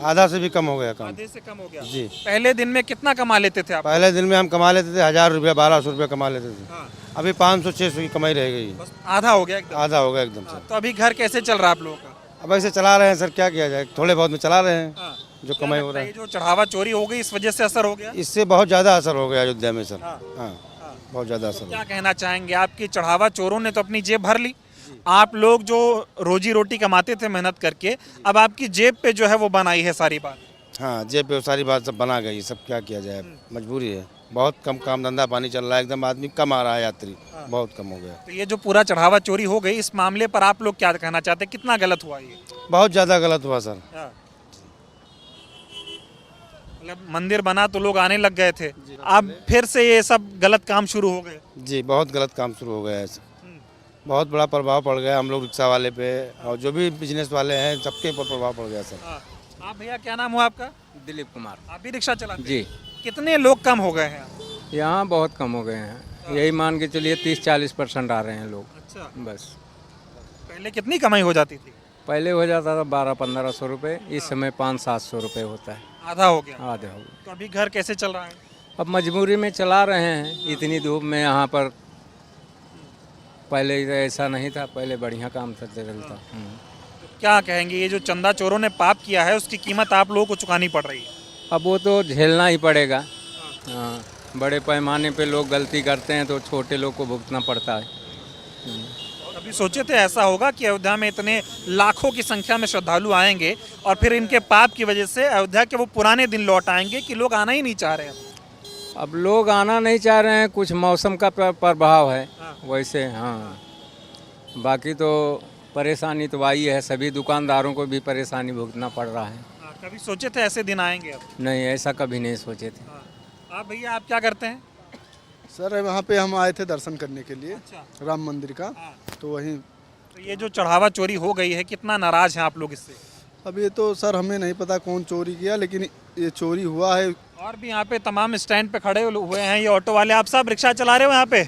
आधा से भी कम हो गया काम। आधे से कम हो गया जी। पहले दिन में कितना कमा लेते थे आप? पहले दिन में हम कमा लेते थे 1000 रुपया 1200 रुपया कमा लेते थे। हाँ। अभी 500-600 की कमाई रह गई। बस आधा हो गया एकदम। आधा हो गया एकदम से। तो अभी घर कैसे चल रहा है आप लोगों का? अब ऐसे चला रहे हैं सर, क्या किया जाए, थोड़े बहुत में चला रहे हैं हाँ। जो क्या कमाई लगता हो रहा है है। ये जो चढ़ावा चोरी हो गई इस वजह से असर हो गया? इससे बहुत ज़्यादा असर हो गया अयोध्या में सर। हाँ। हाँ, हाँ। बहुत ज़्यादा असर हो क्या कहना चाहेंगे? आपकी चढ़ावा चोरों ने तो अपनी जेब भर ली, आप लोग जो रोजी रोटी कमाते थे मेहनत करके, अब आपकी जेब पे जो है वो बनाई है सारी बात। गया। हाँ, जेब पे सारी बात सब बना गई, सब क्या किया जाए, मजबूरी है। बहुत कम काम धंधा पानी चल रहा है, एकदम आदमी कम आ रहा है, यात्री बहुत कम हो गया। तो ये जो पूरा चढ़ावा चोरी हो गई इस मामले पर आप लोग क्या कहना चाहते हैं? कितना गलत हुआ ये? बहुत ज़्यादा गलत हुआ सर। मतलब मंदिर बना तो लोग आने लग गए थे, अब फिर से ये सब गलत काम शुरू हो गए। जी, बहुत गलत काम शुरू हो गया है। बहुत बड़ा प्रभाव पड़ गया हम लोग रिक्शा वाले पे और जो भी बिजनेस वाले हैं सबके ऊपर प्रभाव पड़ गया सर। आप भैया क्या नाम हुआ आपका? दिलीप कुमार आप भी रिक्शा चलाते हैं? जी। कितने लोग कम हो गए हैं? यहाँ बहुत कम हो गए हैं, यही मान के चलिए 30-40% आ रहे हैं लोग अच्छा। बस। पहले कितनी कमाई हो जाती थी? पहले हो जाता था 1200-1500 रुपये, इस समय 500-700 रुपये होता है, आधा हो गया। आधे हो गए। तो अभी घर कैसे चल रहा है? अब मजबूरी में चला रहे हैं इतनी धूप में यहाँ पर। पहले ऐसा नहीं था, पहले बढ़िया काम चलता। क्या कहेंगे ये जो चंदा चोरों ने पाप किया है उसकी कीमत आप लोगों को चुकानी पड़ रही है? अब वो तो झेलना ही पड़ेगा। हाँ, बड़े पैमाने पे लोग गलती करते हैं तो छोटे लोग को भुगतना पड़ता है। कभी सोचे थे ऐसा होगा कि अयोध्या में इतने लाखों की संख्या में श्रद्धालु आएंगे और फिर इनके पाप की वजह से अयोध्या के वो पुराने दिन लौट आएंगे कि लोग आना ही नहीं चाह रहे हैं? अब लोग आना नहीं चाह रहे हैं, कुछ मौसम का प्रभाव है वैसे। हाँ, बाकी तो परेशानी तो आई है, सभी दुकानदारों को भी परेशानी भुगतना पड़ रहा है। कभी सोचे थे ऐसे दिन आएंगे अब? नहीं, ऐसा कभी नहीं सोचे थे। आप भैया आप क्या करते हैं? सर वहाँ पे हम आए थे दर्शन करने के लिए अच्छा। राम मंदिर का, तो वहीं। तो ये जो चढ़ावा चोरी हो गई है कितना नाराज हैं आप लोग इससे? अब ये तो सर हमें नहीं पता कौन चोरी किया, लेकिन ये चोरी हुआ है। और भी यहाँ पे तमाम स्टैंड पे खड़े हुए हैं ये ऑटो वाले। आप सब रिक्शा चला रहे हो यहाँ पे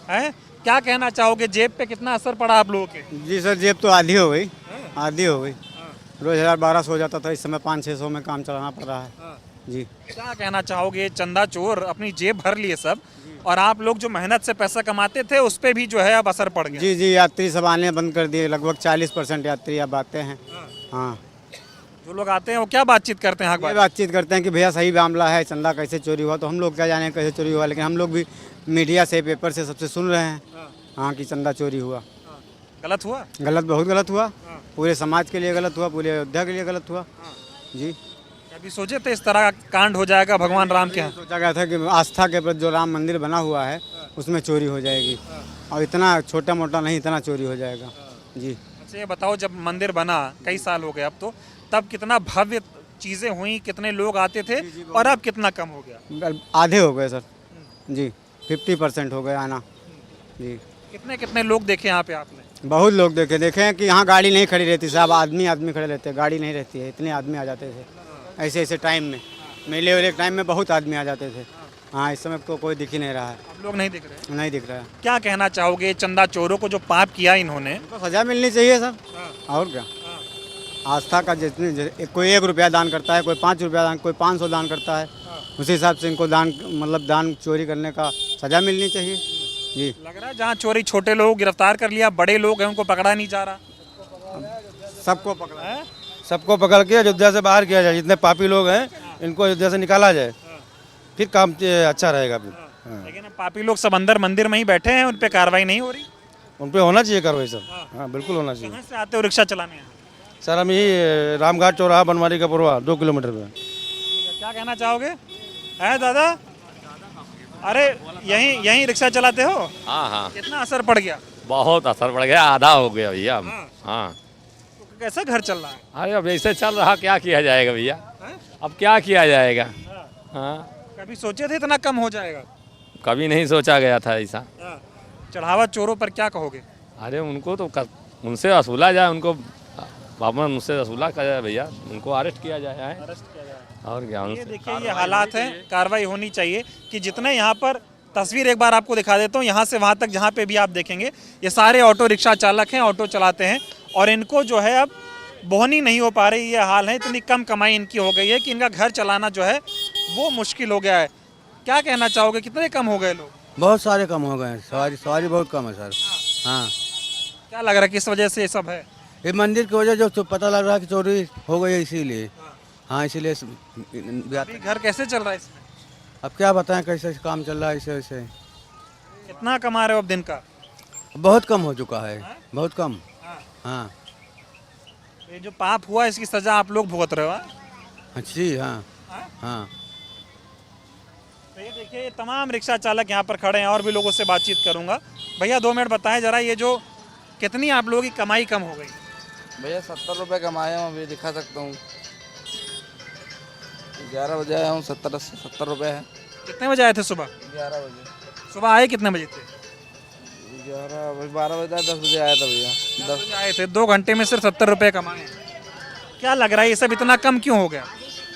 हैं? क्या कहना चाहोगे? जेब पे कितना असर पड़ा आप लोगों के? जी सर, जेब तो आधी हो गई, आधी हो गई। रोज 1000-1200 हो जाता था, इस समय 500-600 में काम चलाना पड़ रहा है। जी। क्या कहना चाहोगे? चंदा चोर अपनी जेब भर लिए सब, और आप लोग जो मेहनत से पैसा कमाते थे उस पे भी जो है अब असर पड़ गया। जी जी, यात्री सब आने बंद कर दिए, लगभग 40% यात्री अब आते हैं। हाँ, जो लोग आते हैं वो क्या बातचीत करते हैं? ये बातचीत करते हैं कि भैया सही मामला है, चंदा कैसे चोरी हुआ। तो हम लोग क्या जाने कैसे चोरी हुआ, लेकिन हम लोग भी मीडिया से, पेपर से, सबसे सुन रहे हैं हाँ कि चंदा चोरी हुआ। गलत हुआ? गलत, बहुत गलत हुआ। पूरे समाज के लिए गलत हुआ, पूरे अयोध्या के लिए गलत हुआ। जी। कभी सोचे थे इस तरह का कांड हो जाएगा भगवान राम के यहाँ? सोचा गया था कि आस्था के प्रति जो राम मंदिर बना हुआ है उसमें चोरी हो जाएगी, और इतना छोटा मोटा नहीं, इतना चोरी हो जाएगा। जी। अच्छा ये बताओ, जब मंदिर बना कई साल हो गए अब तो, तब कितना भव्य चीज़ें हुई, कितने लोग आते थे, और अब कितना कम हो गया? आधे हो गए सर। जी, 50% हो गए आना। जी। कितने कितने लोग देखे यहाँ पे आपने? बहुत लोग देखे हैं कि यहाँ गाड़ी नहीं खड़ी रहती साहब, आदमी खड़े रहते, गाड़ी नहीं रहती है, इतने आदमी आ जाते थे ऐसे टाइम में, मेले वाले टाइम में बहुत आदमी आ जाते थे। हाँ, इस समय तो कोई दिख ही नहीं रहा है। अब लोग नहीं दिख रहे? नहीं दिख रहा है। क्या कहना चाहोगे चंदा चोरों को जो पाप किया इन्होंने? तो सजा मिलनी चाहिए सर, और क्या। आस्था का जितने कोई 1 रुपया दान करता है, कोई 5 रुपया दान, कोई 500 दान करता है, उसी हिसाब से इनको दान, मतलब दान चोरी करने का सजा मिलनी चाहिए। जी। लग रहा है जहाँ चोरी छोटे लोग गिरफ्तार कर लिया, बड़े लोग हैं उनको पकड़ा नहीं जा रहा। सबको पकड़ा है, सबको पकड़ के अयोध्या से बाहर किया जाए, जितने पापी लोग हैं इनको अयोध्या से निकाला जाए, फिर काम अच्छा रहेगा। लेकिन अब पापी लोग सब अंदर मंदिर में ही बैठे हैं, उन पे कार्रवाई नहीं हो रही? उन पे होना चाहिए कार्रवाई सर। हाँ, बिल्कुल होना चाहिए। कहाँ से आते हो रिक्शा चलाने? सर हम यही रामघाट चौराहा बनवारी का पुरवा 2 किलोमीटर में। क्या कहना चाहोगे? है दादा? अरे यहीं रिक्शा चलाते हो? हाँ हाँ, कितना असर पड़ गया? बहुत असर पड़ गया, आधा हो गया भैया। हाँ, तो कैसा घर चल रहा है? अरे अब ऐसे चल रहा, क्या किया जाएगा भैया, अब क्या किया जाएगा। हाँ, कभी सोचे थे इतना कम हो जाएगा? कभी नहीं सोचा गया था ऐसा। चढ़ावा चोरों पर क्या कहोगे? अरे उनको तो उनसे वसूला जाए, उनको वापस उनसे वसूला किया जाए भैया, उनको अरेस्ट किया जाए। और क्या? ये देखिए ये हालात हैं, कार्रवाई होनी चाहिए कि जितने यहाँ पर, तस्वीर एक बार आपको दिखा देता हूँ, यहाँ से वहाँ तक जहाँ पे भी आप देखेंगे ये सारे ऑटो रिक्शा चालक हैं, ऑटो चलाते हैं, और इनको जो है अब बोहनी नहीं हो पा रही, ये हाल है। इतनी कम कमाई इनकी हो गई है कि इनका घर चलाना जो है वो मुश्किल हो गया है। क्या कहना चाहोगे, कितने कम हो गए लोग? बहुत सारे कम हो गए हैं, सवारी बहुत कम है सर। हाँ, क्या लग रहा है किस वजह से ये सब है? ये मंदिर की वजह जो तो पता लग रहा है कि चोरी हो गई है, इसीलिए। हाँ, इसीलिए अभी घर कैसे चल रहा है इसमें? अब क्या बताएं कैसे काम चल रहा है ऐसे वैसे। कितना कमा रहे हो अब दिन का? बहुत कम हो चुका है, बहुत कम। हाँ ये जो पाप हुआ इसकी सजा आप लोग भुगत रहे हो, हाँ? जी। हाँ हाँ। तो ये देखिए, ये तमाम रिक्शा चालक यहाँ पर खड़े हैं और भी लोगों से बातचीत करूंगा। भैया 2 मिनट बताएं जरा, ये जो कितनी आप लोगों की कमाई कम हो गई? भैया 70 रुपये कमाए हूँ, अभी दिखा सकता हूँ। 11 बजे आया हूँ, 70 रुपये है। कितने बजे आए थे सुबह? 11 बजे। सुबह आए कितने बजे थे? 12 बजे 10 बजे आया था भैया। 10 बजे आए थे। 2 घंटे में सिर्फ 70 रुपये कमाए। क्या लग रहा है ये सब इतना कम क्यों हो गया?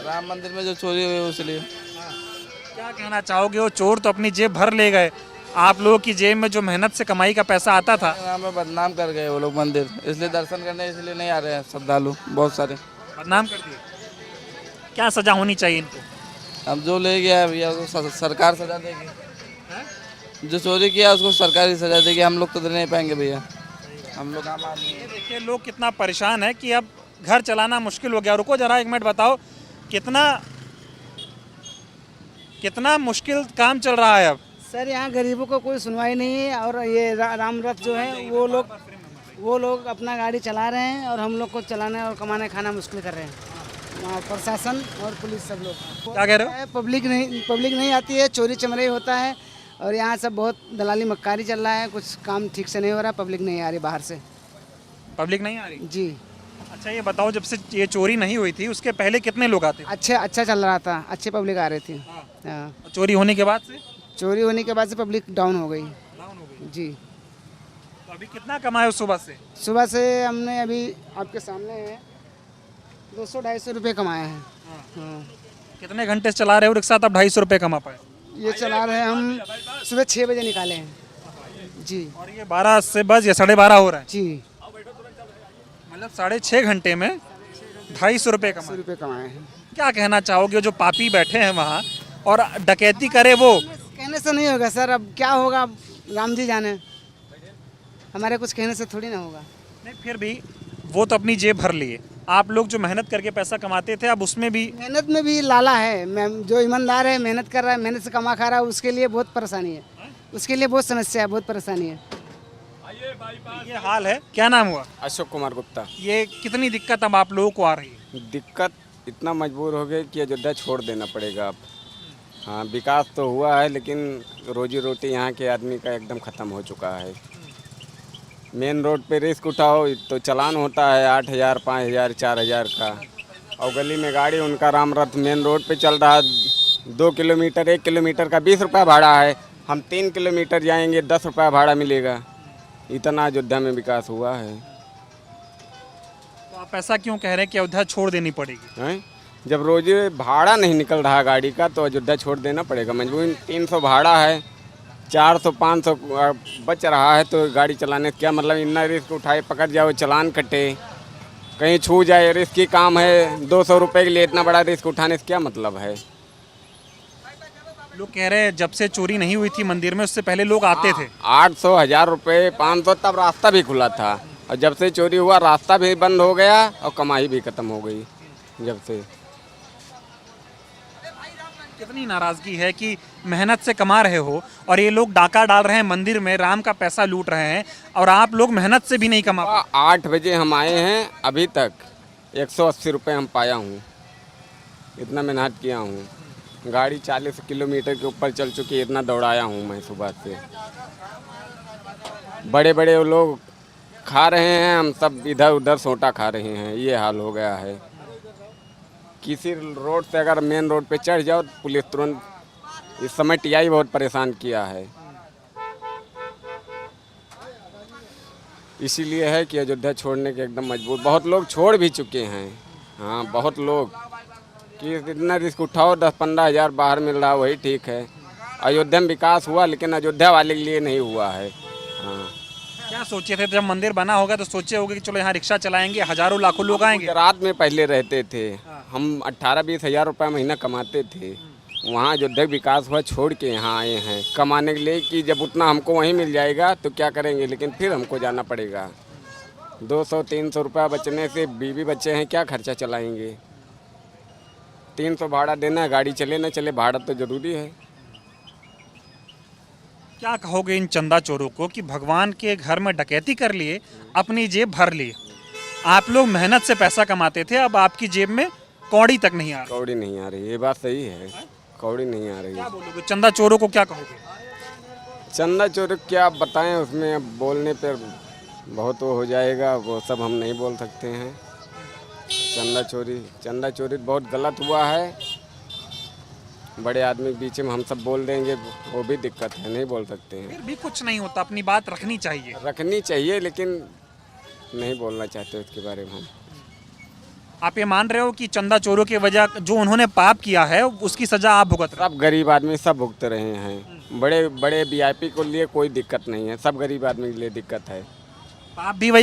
राम मंदिर में जो चोरी हुई उसलिए। क्या कहना चाहोगे, वो चोर तो अपनी जेब भर ले गए, आप लोगों की जेब में जो मेहनत से कमाई का पैसा आता था नाम में बदनाम कर गए वो लोग मंदिर, इसलिए दर्शन करने इसलिए नहीं आ रहे हैं श्रद्धालु बहुत सारे। बदनाम कर दिए। क्या सजा होनी चाहिए इनको? अब जो ले गया है भैया उसको सरकार सजा देगी। जो चोरी किया उसको सरकार ही सजा देगी, हम लोग तो दे नहीं पाएंगे भैया, हम लोग आम आदमी हैं। देखिए लोग कितना परेशान है कि अब घर चलाना मुश्किल हो गया। रुको जरा 1 मिनट, बताओ कितना मुश्किल काम चल रहा है अब? सर यहाँ गरीबों को कोई सुनवाई नहीं है और ये राम रथ जो है वो लोग अपना गाड़ी चला रहे हैं और हम लोग को चलाने और कमाने खाना मुश्किल कर रहे हैं। वहाँ प्रशासन और पुलिस सब लोग। क्या कह रहे हो? पब्लिक नहीं आती है, चोरी चमराई होता है और यहाँ सब बहुत दलाली मक्कारी चल रहा है, कुछ काम ठीक से नहीं हो रहा, पब्लिक नहीं आ रही बाहर से। पब्लिक नहीं आ रही? जी। अच्छा ये बताओ, जब से ये चोरी नहीं हुई थी उसके पहले कितने लोग आते थे? अच्छा चल रहा था, अच्छी पब्लिक आ रही थी। हाँ। चोरी होने के बाद से? चोरी होने के बाद से पब्लिक डाउन हो गई। जी। तो अभी कितना कमाए हो सुबह से? सुबह से हमने अभी आपके सामने है 200-250 रुपये कमाए हैं। हाँ। कितने घंटे से चला रहे हो रिक्शा तब 250 रुपये कमा पाए? ये चला रहे हैं हम, सुबह 6 बजे निकाले हैं। जी। और ये 12 से बज या 12:30 हो रहा है? जी। मतलब 6.5 घंटे में 250 रुपये कमाए। कमाए हैं। क्या कहना चाहोगे जो पापी बैठे हैं वहाँ और डकैती करे वो? कहने से नहीं होगा सर, अब क्या होगा राम जी जाने, हमारे कुछ कहने से थोड़ी ना होगा। नहीं फिर भी वो तो अपनी जेब भर लिए, आप लोग जो मेहनत करके पैसा कमाते थे अब उसमें भी मेहनत में भी लाला है। जो ईमानदार है, मेहनत कर रहा है, मेहनत से कमा खा रहा है, उसके लिए बहुत परेशानी है, उसके लिए बहुत समस्या है, बहुत परेशानी है। ये हाल है। क्या नाम हुआ? अशोक कुमार गुप्ता। ये कितनी दिक्कत अब आप लोगों को आ रही है? दिक्कत इतना मजबूर हो गए कि अयोध्या छोड़ देना पड़ेगा अब। हाँ, विकास तो हुआ है लेकिन रोजी रोटी यहाँ के आदमी का एकदम ख़त्म हो चुका है। मेन रोड पे रिस्क उठाओ तो चालान होता है 8,000, 5,000, 4,000 का, और गली में गाड़ी उनका राम रथ मेन रोड पे चल रहा है 2 किलोमीटर, 1 किलोमीटर का 20 रुपया भाड़ा है, हम 3 किलोमीटर जाएंगे 10 रुपया भाड़ा मिलेगा। इतना अयोध्या में विकास हुआ है। तो आप ऐसा क्यों कह रहे हैं कि अयोध्या छोड़ देनी पड़ेगी? हैं? जब रोज भाड़ा नहीं निकल रहा गाड़ी का तो अयोध्या छोड़ देना पड़ेगा मजबूरी। 300 भाड़ा है, 400-500 बच रहा है, तो गाड़ी चलाने क्या मतलब? इतना रिस्क उठाए, पकड़ जाओ, चलान कटे, कहीं छू जाए, रिस्की काम है। 200 रुपये के लिए इतना बड़ा रिस्क उठाने से क्या मतलब है? लोग कह रहे हैं जब से चोरी नहीं हुई थी मंदिर में उससे पहले लोग आते थे। 800, 1000 रुपये, 500 तब रास्ता भी खुला था, और जब से चोरी हुआ रास्ता भी बंद हो गया और कमाई भी खत्म हो गई जब से। कितनी नाराजगी है कि मेहनत से कमा रहे हो और ये लोग डाका डाल रहे हैं मंदिर में, राम का पैसा लूट रहे हैं और आप लोग मेहनत से भी नहीं कमा। 8 बजे हम आए हैं, अभी तक 180 रुपये हम पाया हूँ, इतना मेहनत किया हूँ। गाड़ी 40 किलोमीटर के ऊपर चल चुकी है, इतना दौड़ाया हूँ मैं सुबह से। बड़े बड़े लोग खा रहे हैं, हम सब इधर उधर सोटा खा रहे हैं, ये हाल हो गया है। किसी रोड से अगर मेन रोड पे चढ़ जाओ तो पुलिस तुरंत, इस समय टीआई बहुत परेशान किया है। इसीलिए है कि अयोध्या छोड़ने के एकदम मजबूर, बहुत लोग छोड़ भी चुके हैं। हाँ, बहुत लोग कि इतना रिस्क उठाओ, 10-15 हज़ार बाहर मिल रहा, वही ठीक है। अयोध्या में विकास हुआ लेकिन अयोध्या वाले के लिए नहीं हुआ है। हाँ। क्या क्या सोचे थे जब मंदिर बना होगा तो सोचे होगे कि चलो यहाँ रिक्शा चलाएंगे, हजारों लाखों लोग आएंगे। गुजरात में पहले रहते थे, हम 18-20 हज़ार रुपये महीना कमाते थे। वहाँ अयोध्या विकास हुआ, छोड़ के यहाँ आए हैं कमाने के लिए कि जब उतना हमको वहीं मिल जाएगा तो क्या करेंगे, लेकिन फिर हमको जाना पड़ेगा। 200-300 रुपया बचने से बीवी बच्चे हैं, क्या खर्चा चलाएंगे। 300 भाड़ा देना है, गाड़ी चले ना चले भाड़ा तो ज़रूरी है। क्या कहोगे इन चंदा चोरों को कि भगवान के घर में डकैती कर लिए, अपनी जेब भर ली। आप लोग मेहनत से पैसा कमाते थे, अब आपकी जेब में कौड़ी तक नहीं आ रही। कौड़ी नहीं आ रही, ये बात सही है, कौड़ी नहीं आ रही। क्या बोलोगे चंदा चोरों को, क्या कहोगे? चंदा चोर क्या बताएं, उसमें अब बोलने पर बहुत वो हो जाएगा, वो सब हम नहीं बोल सकते हैं। चंदा चोरी बहुत गलत हुआ है। बड़े आदमी के बीच में हम सब बोल देंगे, वो भी दिक्कत है, नहीं बोल सकते हैं। फिर भी कुछ नहीं होता, अपनी बात रखनी चाहिए। रखनी चाहिए, लेकिन नहीं बोलना चाहते उसके बारे में हम। आप ये मान रहे हो कि चंदा चोरों की वजह जो उन्होंने पाप किया है उसकी सजा आप भुगत रहे हो? सब गरीब आदमी सब भुगत रहे हैं। बड़े बड़े VIP को लिए कोई दिक्कत नहीं है, सब गरीब आदमी के लिए दिक्कत है। पाप भी वही